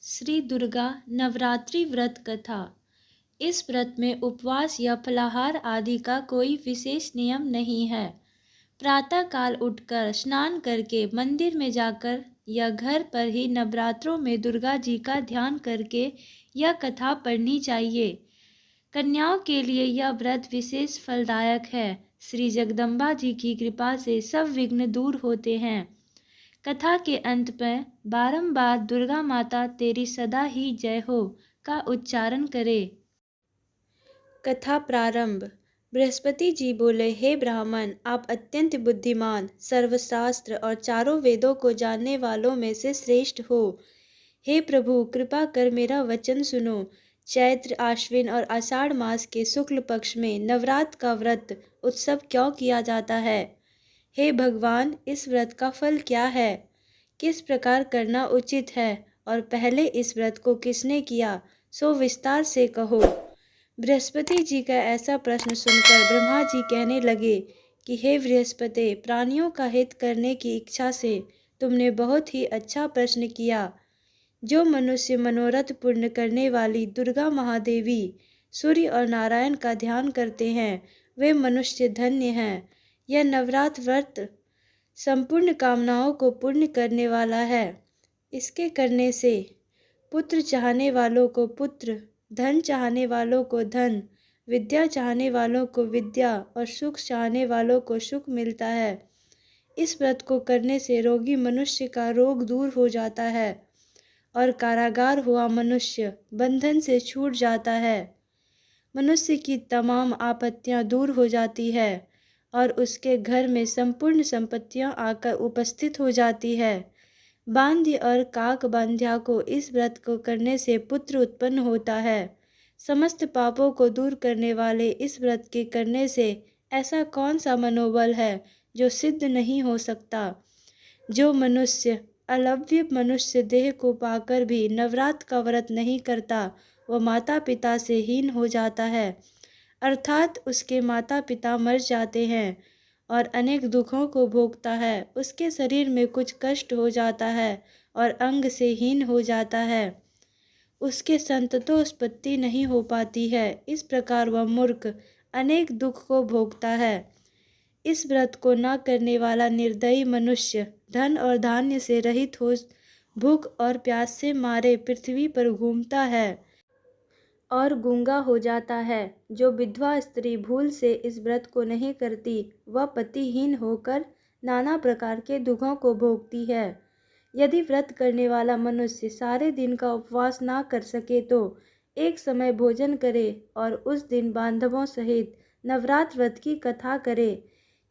श्री दुर्गा नवरात्रि व्रत कथा। इस व्रत में उपवास या फलाहार आदि का कोई विशेष नियम नहीं है। प्रातः काल उठकर स्नान करके मंदिर में जाकर या घर पर ही नवरात्रों में दुर्गा जी का ध्यान करके यह कथा पढ़नी चाहिए। कन्याओं के लिए यह व्रत विशेष फलदायक है। श्री जगदम्बा जी की कृपा से सब विघ्न दूर होते हैं। कथा के अंत में बारंबार दुर्गा माता तेरी सदा ही जय हो का उच्चारण करे। कथा प्रारंभ। बृहस्पति जी बोले, हे ब्राह्मण, आप अत्यंत बुद्धिमान, सर्वशास्त्र और चारों वेदों को जानने वालों में से श्रेष्ठ हो। हे प्रभु, कृपा कर मेरा वचन सुनो। चैत्र, आश्विन और आषाढ़ मास के शुक्ल पक्ष में नवरात्र का व्रत उत्सव क्यों किया जाता है? हे भगवान, इस व्रत का फल क्या है? किस प्रकार करना उचित है? और पहले इस व्रत को किसने किया, सो विस्तार से कहो। बृहस्पति जी का ऐसा प्रश्न सुनकर ब्रह्मा जी कहने लगे कि हे बृहस्पति, प्राणियों का हित करने की इच्छा से तुमने बहुत ही अच्छा प्रश्न किया। जो मनुष्य मनोरथ पूर्ण करने वाली दुर्गा महादेवी, सूर्य और नारायण का ध्यान करते हैं, वे मनुष्य धन्य हैं। यह नवरात्र व्रत संपूर्ण कामनाओं को पूर्ण करने वाला है। इसके करने से पुत्र चाहने वालों को पुत्र, धन चाहने वालों को धन, विद्या चाहने वालों को विद्या और सुख चाहने वालों को सुख मिलता है। इस व्रत को करने से रोगी मनुष्य का रोग दूर हो जाता है और कारागार हुआ मनुष्य बंधन से छूट जाता है। मनुष्य की तमाम आपत्तियां दूर हो जाती है और उसके घर में संपूर्ण संपत्तियां आकर उपस्थित हो जाती है। बांध्य और काक बांध्या को इस व्रत को करने से पुत्र उत्पन्न होता है। समस्त पापों को दूर करने वाले इस व्रत के करने से ऐसा कौन सा मनोबल है जो सिद्ध नहीं हो सकता? जो मनुष्य अलव्य मनुष्य देह को पाकर भी नवरात्र का व्रत नहीं करता, वह माता पिता से हीन हो जाता है, अर्थात उसके माता पिता मर जाते हैं और अनेक दुखों को भोगता है। उसके शरीर में कुछ कष्ट हो जाता है और अंग से हीन हो जाता है। उसके संतानोत्पत्ति नहीं हो पाती है। इस प्रकार वह मूर्ख अनेक दुख को भोगता है। इस व्रत को न करने वाला निर्दयी मनुष्य धन और धान्य से रहित हो भूख और प्यास से मारे पृथ्वी पर घूमता है और गूंगा हो जाता है। जो विधवा स्त्री भूल से इस व्रत को नहीं करती, वह पतिहीन होकर नाना प्रकार के दुखों को भोगती है। यदि व्रत करने वाला मनुष्य सारे दिन का उपवास ना कर सके तो एक समय भोजन करे और उस दिन बांधवों सहित नवरात्र व्रत की कथा करे।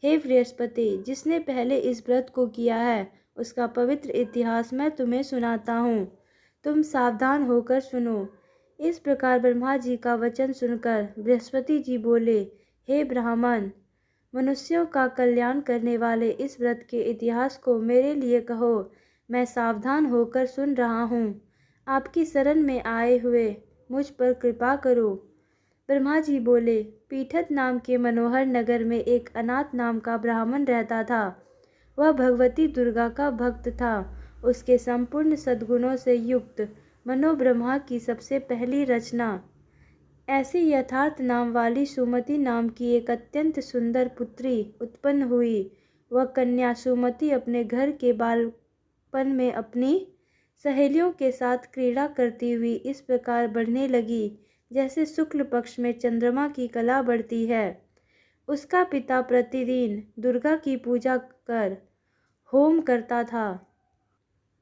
हे बृहस्पति, जिसने पहले इस व्रत को किया है, उसका पवित्र इतिहास मैं तुम्हें सुनाता हूँ। तुम सावधान होकर सुनो। इस प्रकार ब्रह्मा जी का वचन सुनकर बृहस्पति जी बोले, हे ब्राह्मण, मनुष्यों का कल्याण करने वाले इस व्रत के इतिहास को मेरे लिए कहो। मैं सावधान होकर सुन रहा हूँ। आपकी शरण में आए हुए मुझ पर कृपा करो। ब्रह्मा जी बोले, पीठत नाम के मनोहर नगर में एक अनाथ नाम का ब्राह्मण रहता था। वह भगवती दुर्गा का भक्त था। उसके संपूर्ण सद्गुणों से युक्त मनोब्रह्मा की सबसे पहली रचना ऐसी यथार्थ नाम वाली सुमति नाम की एक अत्यंत सुंदर पुत्री उत्पन्न हुई। वह कन्या सुमति अपने घर के बालपन में अपनी सहेलियों के साथ क्रीड़ा करती हुई इस प्रकार बढ़ने लगी जैसे शुक्ल पक्ष में चंद्रमा की कला बढ़ती है। उसका पिता प्रतिदिन दुर्गा की पूजा कर होम करता था।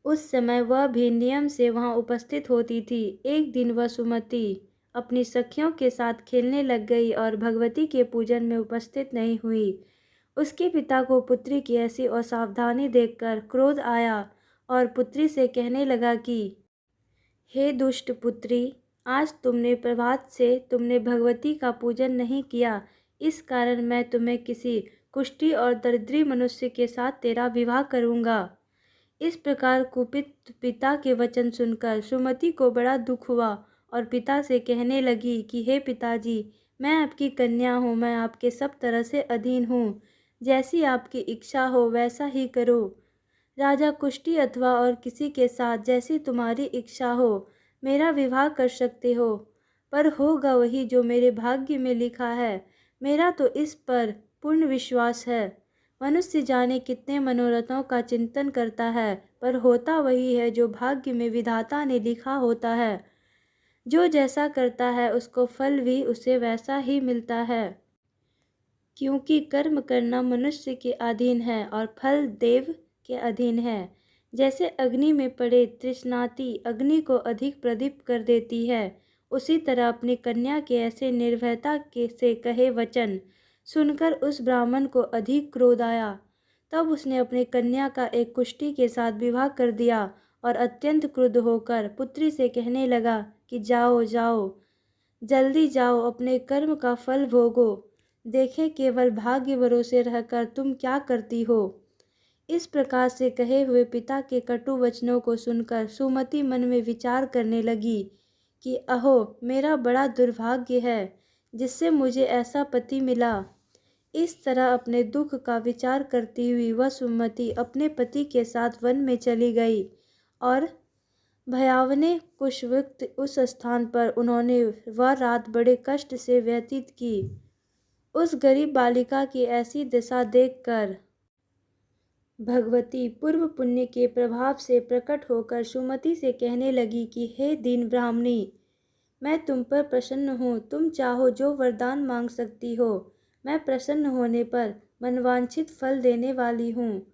उस समय वह भी नियम से वहां उपस्थित होती थी। एक दिन वह सुमति अपनी सखियों के साथ खेलने लग गई और भगवती के पूजन में उपस्थित नहीं हुई। उसके पिता को पुत्री की ऐसी असावधानी देखकर क्रोध आया और पुत्री से कहने लगा कि हे दुष्ट पुत्री, आज प्रभात से तुमने भगवती का पूजन नहीं किया। इस कारण मैं तुम्हें किसी कुष्ठी और दरिद्री मनुष्य के साथ तेरा विवाह करूँगा। इस प्रकार कुपित पिता के वचन सुनकर सुमति को बड़ा दुख हुआ और पिता से कहने लगी कि हे पिताजी, मैं आपकी कन्या हूँ, मैं आपके सब तरह से अधीन हूँ। जैसी आपकी इच्छा हो वैसा ही करो। राजा कुष्टी अथवा और किसी के साथ जैसी तुम्हारी इच्छा हो मेरा विवाह कर सकते हो, पर होगा वही जो मेरे भाग्य में लिखा है। मेरा तो इस पर पूर्ण विश्वास है। मनुष्य जाने कितने मनोरथों का चिंतन करता है, पर होता वही है जो भाग्य में विधाता ने लिखा होता है। जो जैसा करता है उसको फल भी उसे वैसा ही मिलता है, क्योंकि कर्म करना मनुष्य के अधीन है और फल देव के अधीन है। जैसे अग्नि में पड़े तृष्णाति अग्नि को अधिक प्रदीप्त कर देती है, उसी तरह अपनी कन्या के ऐसे निर्भयता के से कहे वचन सुनकर उस ब्राह्मण को अधिक क्रोध आया। तब उसने अपनी कन्या का एक कुष्टी के साथ विवाह कर दिया और अत्यंत क्रुद्ध होकर पुत्री से कहने लगा कि जाओ जाओ, जल्दी जाओ, अपने कर्म का फल भोगो। देखे केवल भाग्य भरोसे रहकर तुम क्या करती हो। इस प्रकार से कहे हुए पिता के कटु वचनों को सुनकर सुमति मन में विचार करने लगी कि अहो, मेरा बड़ा दुर्भाग्य है जिससे मुझे ऐसा पति मिला। इस तरह अपने दुख का विचार करती हुई वह सुमति अपने पति के साथ वन में चली गई और भयावने कुशवृत्त उस स्थान पर उन्होंने वह रात बड़े कष्ट से व्यतीत की। उस गरीब बालिका की ऐसी दशा देखकर भगवती पूर्व पुण्य के प्रभाव से प्रकट होकर सुमति से कहने लगी कि हे दीन ब्राह्मणी, मैं तुम पर प्रसन्न हूँ। तुम चाहो जो वरदान मांग सकती हो। मैं प्रसन्न होने पर मनवांछित फल देने वाली हूँ।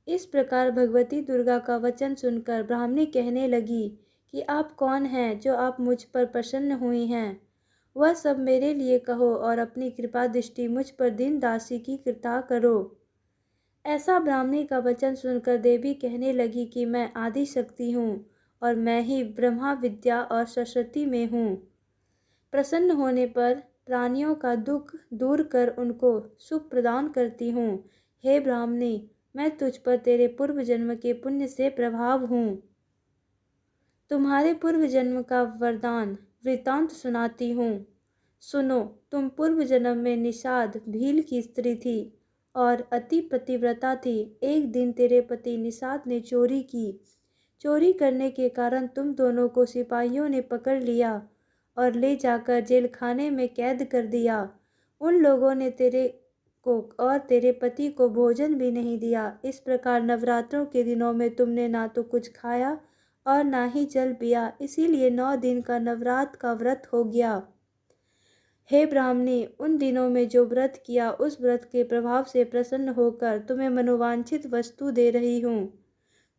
इस प्रकार भगवती दुर्गा का वचन सुनकर ब्राह्मणी कहने लगी कि आप कौन हैं जो आप मुझ पर प्रसन्न हुई हैं। वह सब मेरे लिए कहो और अपनी कृपा दृष्टि मुझ पर दीन दासी की कृपा करो। ऐसा ब्राह्मणी का वचन सुनकर देवी कहने लगी कि मैं आदि शक्ति हूँ और मैं ही ब्रह्मा विद्या और सरस्वती में हूँ। प्रसन्न होने पर प्राणियों का दुख दूर कर उनको सुख प्रदान करती हूँ। हे ब्राह्मणी, मैं तुझ पर तेरे पूर्व जन्म के पुण्य से प्रभाव हूँ। तुम्हारे पूर्व जन्म का वरदान वृतांत सुनाती हूँ। सुनो, तुम पूर्व जन्म में निषाद भील की स्त्री थी और अति पतिव्रता थी। एक दिन तेरे पति निषाद ने चोरी की। चोरी करने के कारण तुम दोनों को सिपाहियों ने पकड़ लिया और ले जाकर जेल खाने में कैद कर दिया। उन लोगों ने तेरे को और तेरे पति को भोजन भी नहीं दिया। इस प्रकार नवरात्रों के दिनों में तुमने ना तो कुछ खाया और ना ही जल पिया, इसीलिए 9 दिन का नवरात्र का व्रत हो गया। हे ब्राह्मणी, उन दिनों में जो व्रत किया उस व्रत के प्रभाव से प्रसन्न होकर तुम्हें मनोवांछित वस्तु दे रही हूँ।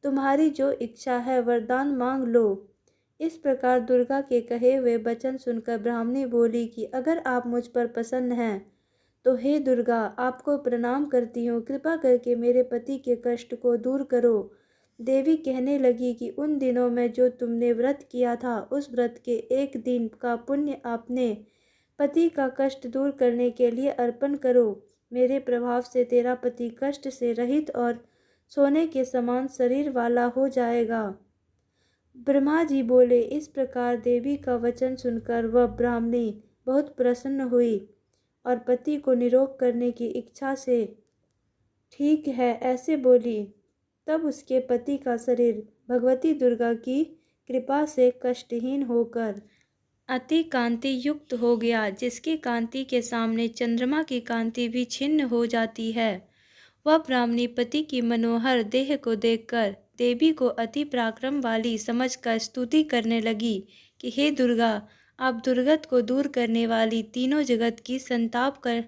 तुम्हारी जो इच्छा है वरदान मांग लो। इस प्रकार दुर्गा के कहे हुए वचन सुनकर ब्राह्मणी बोली कि अगर आप मुझ पर प्रसन्न हैं तो हे दुर्गा, आपको प्रणाम करती हूँ। कृपा करके मेरे पति के कष्ट को दूर करो। देवी कहने लगी कि उन दिनों में जो तुमने व्रत किया था उस व्रत के एक दिन का पुण्य आपने पति का कष्ट दूर करने के लिए अर्पण करो। मेरे प्रभाव से तेरा पति कष्ट से रहित और सोने के समान शरीर वाला हो जाएगा। ब्रह्मा जी बोले। इस प्रकार देवी का वचन सुनकर वह ब्राह्मणी बहुत प्रसन्न हुई और पति को निरोग करने की इच्छा से ठीक है ऐसे बोली। तब उसके पति का शरीर भगवती दुर्गा की कृपा से कष्टहीन होकर अति कांति युक्त हो गया, जिसकी कांति के सामने चंद्रमा की कांति भी छिन्न हो जाती है। वह ब्राह्मणी पति की मनोहर देह को देखकर देवी को अति पराक्रम वाली समझकर स्तुति करने लगी कि हे दुर्गा, आप दुर्गत को दूर करने वाली, तीनों जगत की संताप कर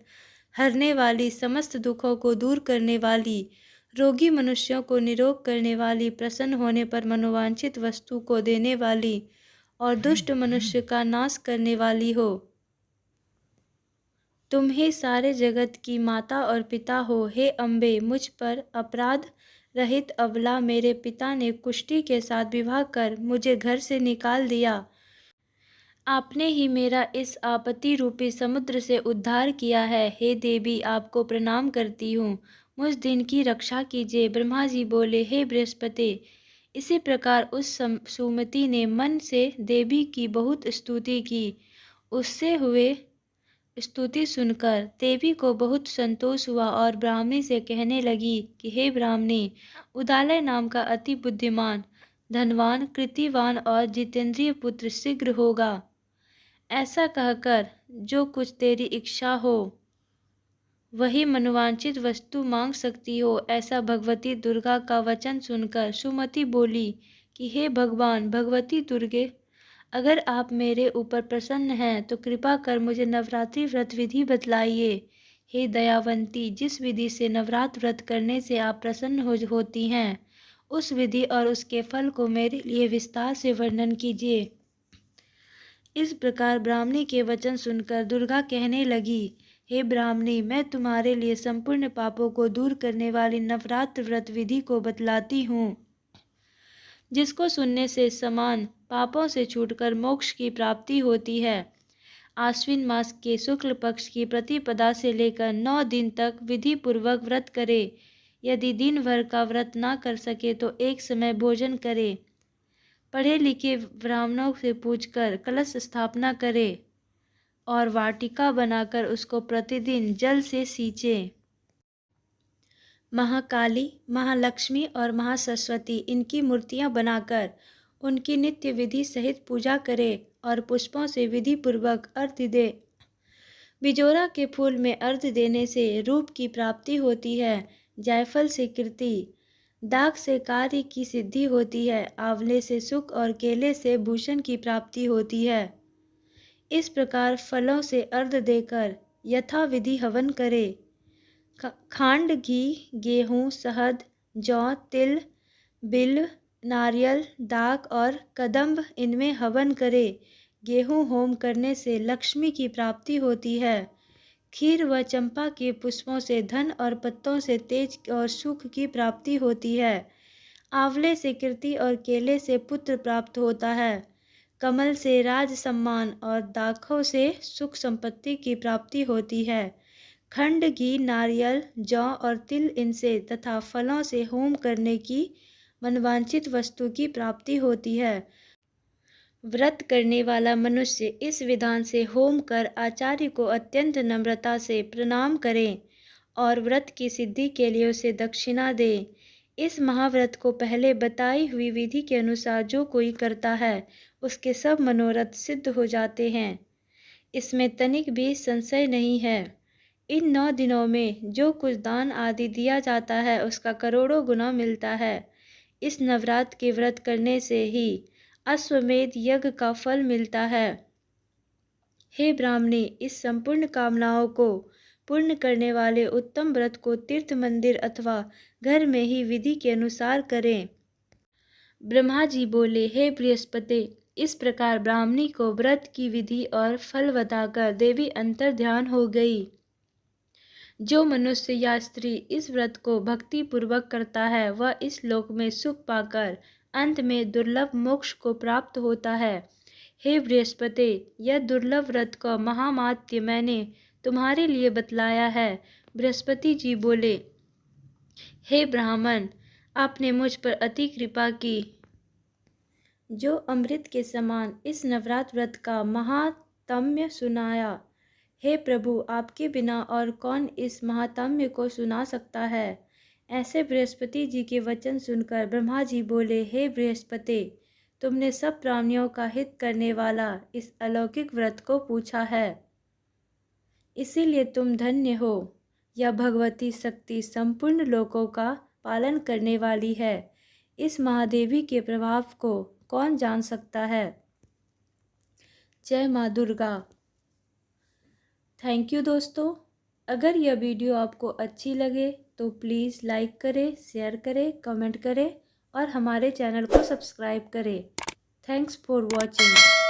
हरने वाली, समस्त दुखों को दूर करने वाली, रोगी मनुष्यों को निरोग करने वाली, प्रसन्न होने पर मनोवांछित वस्तु को देने वाली और दुष्ट मनुष्य का नाश करने वाली हो। तुम ही सारे जगत की माता और पिता हो। हे अम्बे, मुझ पर अपराध रहित अबला मेरे पिता ने कुष्टी के साथ विवाह कर मुझे घर से निकाल दिया। आपने ही मेरा इस आपत्ति रूपी समुद्र से उद्धार किया है। हे देवी, आपको प्रणाम करती हूँ। मुझ दिन की रक्षा कीजिए। ब्रह्मा जी बोले, हे बृहस्पति। इसी प्रकार उस सुमति ने मन से देवी की बहुत स्तुति की। उससे हुए स्तुति सुनकर देवी को बहुत संतोष हुआ और ब्राह्मणी से कहने लगी कि हे ब्राह्मणी, उदालय नाम का अति बुद्धिमान, धनवान, कृतिवान और जितेंद्रिय पुत्र शीघ्र होगा। ऐसा कहकर जो कुछ तेरी इच्छा हो वही मनोवांछित वस्तु मांग सकती हो। ऐसा भगवती दुर्गा का वचन सुनकर सुमति बोली कि हे भगवान भगवती दुर्गे, अगर आप मेरे ऊपर प्रसन्न हैं तो कृपा कर मुझे नवरात्रि व्रत विधि बतलाइए। हे दयावंती, जिस विधि से नवरात्र व्रत करने से आप प्रसन्न होती हैं, उस विधि और उसके फल को मेरे लिए विस्तार से वर्णन कीजिए। इस प्रकार ब्राह्मणी के वचन सुनकर दुर्गा कहने लगी, हे ब्राह्मणी, मैं तुम्हारे लिए संपूर्ण पापों को दूर करने वाली नवरात्र व्रत विधि को बतलाती हूँ, जिसको सुनने से समान पापों से छूटकर मोक्ष की प्राप्ति होती है। आश्विन मास के शुक्ल पक्ष की प्रतिपदा से लेकर 9 दिन तक विधि पूर्वक व्रत करे। यदि दिन भर का व्रत ना कर सके तो एक समय भोजन करे। पढ़े लिखे ब्राह्मणों से पूछकर कलश स्थापना करे और वाटिका बनाकर उसको प्रतिदिन जल से सींचे। महाकाली, महालक्ष्मी और महासरस्वती इनकी मूर्तियां बनाकर उनकी नित्य विधि सहित पूजा करे और पुष्पों से विधि पूर्वक अर्घ्य दे। बिजोरा के फूल में अर्घ्य देने से रूप की प्राप्ति होती है। जायफल से कीर्ति, दाग से कार्य की सिद्धि होती है। आंवले से सुख और केले से भूषण की प्राप्ति होती है। इस प्रकार फलों से अर्घ्य देकर यथा विधि हवन करे। खांड, घी, गेहूँ, शहद, जौ, तिल, बिल्व, नारियल, दाक और कदम्ब इनमें हवन करे। गेहूँ होम करने से लक्ष्मी की प्राप्ति होती है। खीर व चंपा के पुष्पों से धन और पत्तों से तेज और सुख की प्राप्ति होती है। आंवले से कीर्ति और केले से पुत्र प्राप्त होता है। कमल से राज सम्मान और दाखों से सुख संपत्ति की प्राप्ति होती है। खंड, घी, नारियल, जौ और तिल इनसे तथा फलों से होम करने की मनवांछित वस्तु की प्राप्ति होती है। व्रत करने वाला मनुष्य इस विधान से होम कर आचार्य को अत्यंत नम्रता से प्रणाम करे और व्रत की सिद्धि के लिए उसे दक्षिणा दे। इस महाव्रत को पहले बताई हुई विधि के अनुसार जो कोई करता है उसके सब मनोरथ सिद्ध हो जाते हैं। इसमें तनिक भी संशय नहीं है। इन 9 दिनों में जो कुछ दान आदि दिया जाता है उसका करोड़ों गुना मिलता है। इस नवरात्र के व्रत करने से ही अश्वमेध यज्ञ का फल मिलता है। हे ब्राह्मणी, इस संपूर्ण कामनाओं को पूर्ण करने वाले उत्तम व्रत को तीर्थ मंदिर अथवा घर में ही विधि के अनुसार करें। ब्रह्मा जी बोले, हे बृहस्पति, इस प्रकार ब्राह्मणी को व्रत की विधि और फल बताकर देवी अंतर ध्यान हो गई। जो मनुष्य या स्त्री इस व्रत को भक्ति पूर्वक करता है वह इस लोक में सुख पाकर अंत में दुर्लभ मोक्ष को प्राप्त होता है। हे बृहस्पति, यह दुर्लभ व्रत का महामात्य मैंने तुम्हारे लिए बतलाया है। बृहस्पति जी बोले, हे ब्राह्मण, आपने मुझ पर अति कृपा की। जो अमृत के समान इस नवरात्र व्रत का महात्म्य सुनाया। हे प्रभु, आपके बिना और कौन इस महात्म्य को सुना सकता है। ऐसे बृहस्पति जी के वचन सुनकर ब्रह्मा जी बोले, हे बृहस्पति, तुमने सब प्राणियों का हित करने वाला इस अलौकिक व्रत को पूछा है, इसीलिए तुम धन्य हो। यह भगवती शक्ति संपूर्ण लोकों का पालन करने वाली है। इस महादेवी के प्रभाव को कौन जान सकता है। जय माँ दुर्गा। थैंक यू दोस्तों। अगर यह वीडियो आपको अच्छी लगे तो प्लीज़ लाइक करें, शेयर करें, कमेंट करें और हमारे चैनल को सब्सक्राइब करें। Thanks for watching.